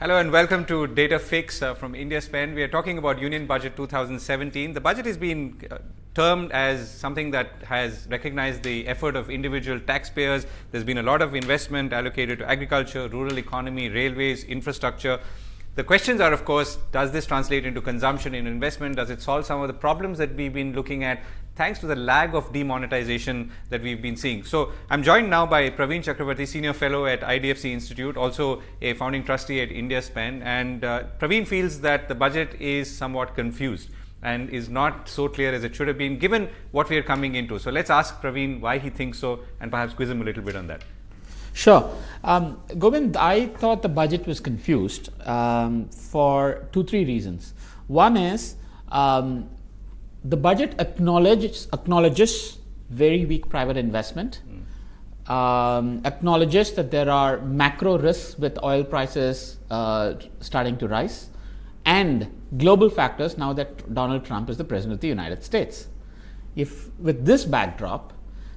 Hello and welcome to Data Fix from IndiaSpend. We are talking about Union Budget 2017. The budget is being termed as something that has recognized the effort of individual taxpayers. There's been a lot of investment allocated to agriculture, rural economy, railways, infrastructure. The questions are, of course, does this translate into consumption and investment? Does it solve some of the problems that we've been looking at thanks to the lag of demonetization that we've been seeing? So I'm joined now by Praveen Chakravarty, Senior Fellow at IDFC Institute, also a founding trustee at IndiaSpend. And Praveen feels that the budget is somewhat confused and is not so clear as it should have been given what we are coming into. So let's ask Praveen why he thinks so and perhaps quiz him a little bit on that. Sure. Govind, I thought the budget was confused for three reasons. One is the budget acknowledges very weak private investment, acknowledges that there are macro risks with oil prices starting to rise, and global factors now that Donald Trump is the President of the United States. If with this backdrop,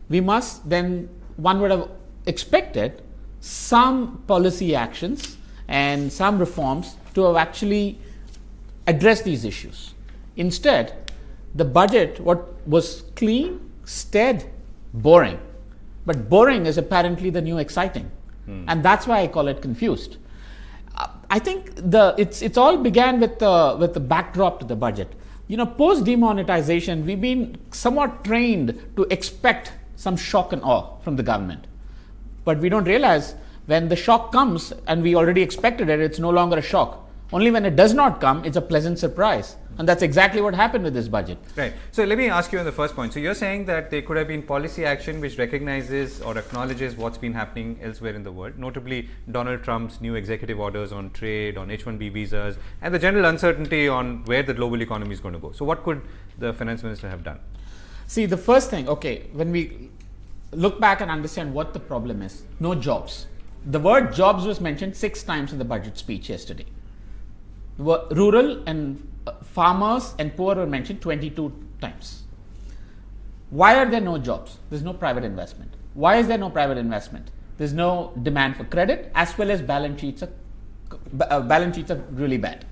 one would have expected some policy actions and some reforms to have actually addressed these issues. Instead, the budget was clean, steady, boring. But boring is apparently the new exciting. And that's why I call it confused. I think it's all began with the backdrop to the budget. Post demonetization, we've been somewhat trained to expect some shock and awe from the government. But we don't realize when the shock comes, and we already expected it, it's no longer a shock. Only when it does not come, it's a pleasant surprise. And that's exactly what happened with this budget. Right. So let me ask you on the first point. So you're saying that there could have been policy action which recognizes or acknowledges what's been happening elsewhere in the world, notably Donald Trump's new executive orders on trade, on H-1B visas, and the general uncertainty on where the global economy is going to go. So what could the finance minister have done? See, the first thing, when we look back and understand what the problem is, no jobs. The word jobs was mentioned 6 times in the budget speech yesterday. Rural and farmers and poor were mentioned 22 times. Why are there no jobs? There's no private investment. Why is there no private investment? There's no demand for credit, as well as balance sheets are really bad.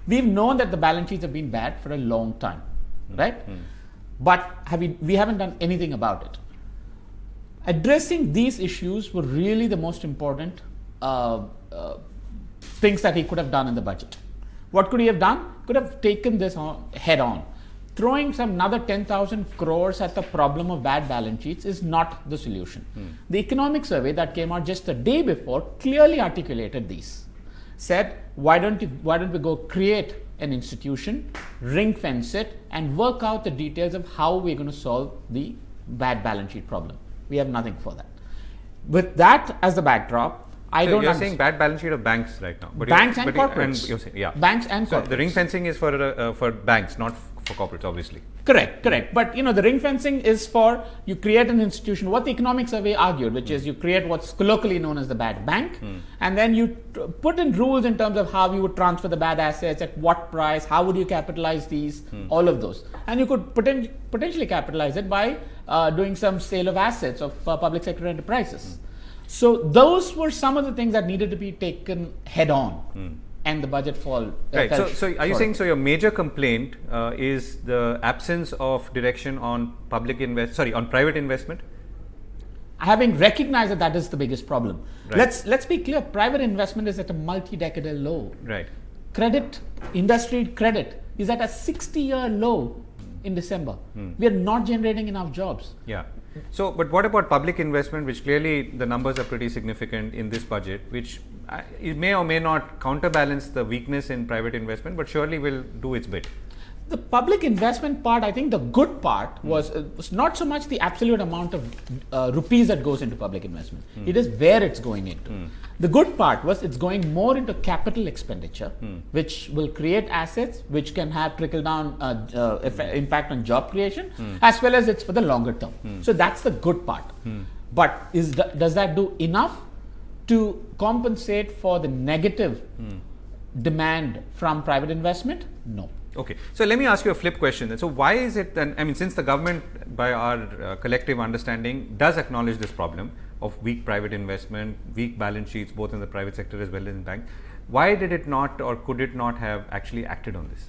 We've known that the balance sheets have been bad for a long time, right? But we haven't done anything about it. Addressing these issues were really the most important things that he could have done in the budget. What could he have done? Could have taken this head on. Throwing some another 10,000 crores at the problem of bad balance sheets is not the solution. The economic survey that came out just the day before clearly articulated these. Said, why don't we go create an institution, ring fence it, and work out the details of how we're going to solve the bad balance sheet problem. We have nothing for that. With that as the backdrop, You're saying bad balance sheet of banks right now. But banks and corporates. Banks and corporates. The ring fencing is for banks, not for corporates, obviously. Correct. But the ring fencing is for you create an institution. What the economic survey argued, which is you create what's colloquially known as the bad bank, and then you put in rules in terms of how you would transfer the bad assets, at what price, how would you capitalize these, all of those. And you could potentially capitalize it by doing some sale of assets of public sector enterprises. So those were some of the things that needed to be taken head on, and the budget fall. Right. So are you saying your major complaint is the absence of direction on private investment? Having recognized that is the biggest problem. Right. Let's be clear. Private investment is at a multi-decadal low. Right. Industry credit is at a 60-year low in December. We are not generating enough jobs. Yeah. So, but what about public investment, which clearly the numbers are pretty significant in this budget, which it may or may not counterbalance the weakness in private investment, but surely will do its bit. The public investment part, I think the good part was not so much the absolute amount of rupees that goes into public investment. It is where it's going into. The good part was it's going more into capital expenditure, which will create assets, which can have trickle down impact on job creation, as well as it's for the longer term. So that's the good part. But does that do enough to compensate for the negative demand from private investment? No. Okay, so let me ask you a flip question. So why is it that, I mean, since the government, by our collective understanding, does acknowledge this problem of weak private investment, weak balance sheets, both in the private sector as well as in banks, Why did it not, or could it not have actually acted on this?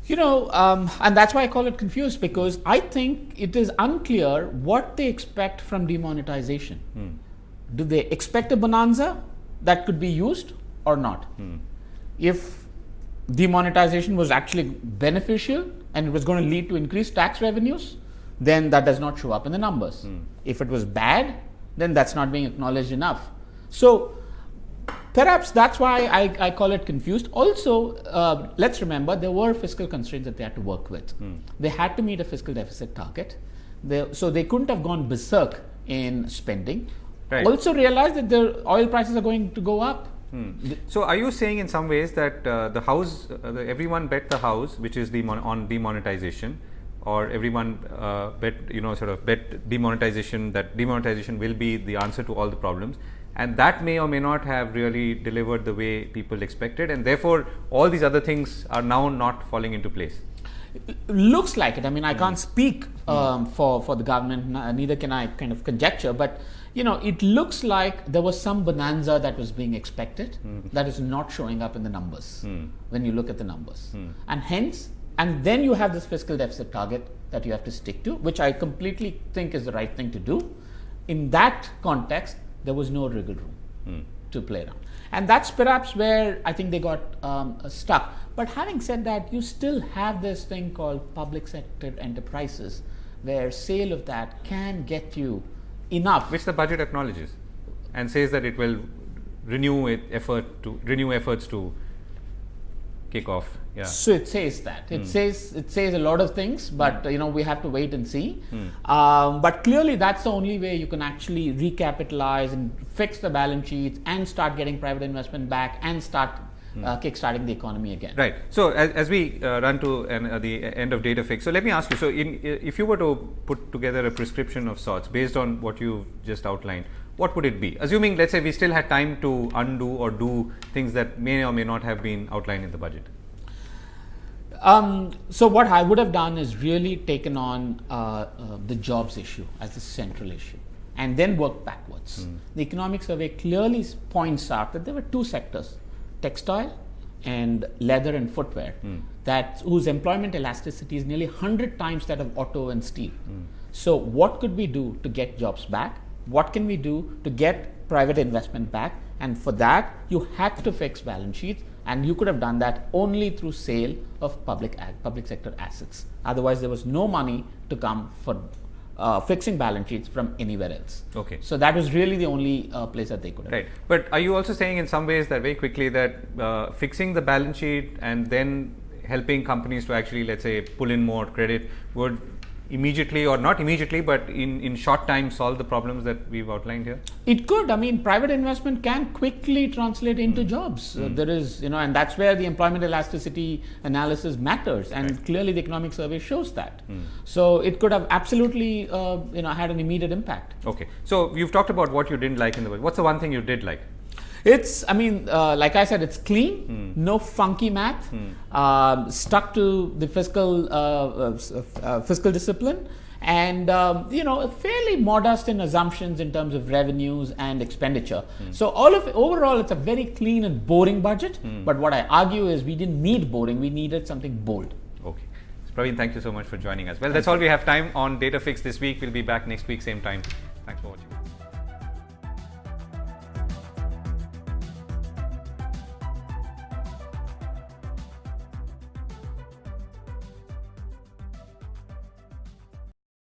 And that's why I call it confused, because I think it is unclear what they expect from demonetization. Do they expect a bonanza that could be used or not? If demonetization was actually beneficial and it was going to lead to increased tax revenues, then that does not show up in the numbers. If it was bad, then that's not being acknowledged enough. So perhaps that's why I call it confused. Also, let's remember there were fiscal constraints that they had to work with. They had to meet a fiscal deficit target. So they couldn't have gone berserk in spending. Right. Also realize that the oil prices are going to go up. So are you saying in some ways that the House, everyone bet the House, which is on demonetization, or everyone bet demonetization, that demonetization will be the answer to all the problems, and that may or may not have really delivered the way people expected, and therefore all these other things are now not falling into place? Looks like it. I mean, I can't speak for the government, neither can I kind of conjecture, but it looks like there was some bonanza that was being expected that is not showing up in the numbers when you look at the numbers. And then you have this fiscal deficit target that you have to stick to, which I completely think is the right thing to do. In that context, there was no wriggle room to play around. And that's perhaps where I think they got stuck. But having said that, you still have this thing called public sector enterprises, where sale of that can get you enough. Which the budget acknowledges and says that it will renew efforts to kick off. Yeah. So it says that. It says a lot of things, but we have to wait and see. But clearly that's the only way you can actually recapitalize and fix the balance sheets and start getting private investment back and start kickstarting the economy again. Right. So as we run to the end of data fix, so let me ask you, so if you were to put together a prescription of sorts based on what you've just outlined, what would it be? Assuming, let's say, we still had time to undo or do things that may or may not have been outlined in the budget. So what I would have done is really taken on the jobs issue as the central issue and then work backwards. The economic survey clearly points out that there were two sectors, textile and leather and footwear, whose employment elasticity is nearly 100 times that of auto and steel. So what could we do to get jobs back? What can we do to get private investment back? And for that, you had to fix balance sheets, and you could have done that only through sale of public sector assets. Otherwise, there was no money to come for fixing balance sheets from anywhere else. Okay. So that was really the only place that they could have. Right. But are you also saying in some ways that very quickly that fixing the balance sheet and then helping companies to actually, let's say, pull in more credit would immediately, or not immediately, but in short time solve the problems that we've outlined here? It could. I mean, private investment can quickly translate into jobs. There is, and that's where the employment elasticity analysis matters, and clearly the economic survey shows that. So it could have absolutely, had an immediate impact. Okay. So you've talked about what you didn't like in the budget. What's the one thing you did like? It's, like I said, it's clean, no funky math, stuck to the fiscal discipline, and fairly modest in assumptions in terms of revenues and expenditure. So overall, it's a very clean and boring budget. But what I argue is we didn't need boring; we needed something bold. Okay, so Praveen, thank you so much for joining us. Well, that's all we have time on Data Fix this week. We'll be back next week, same time. Thanks for watching.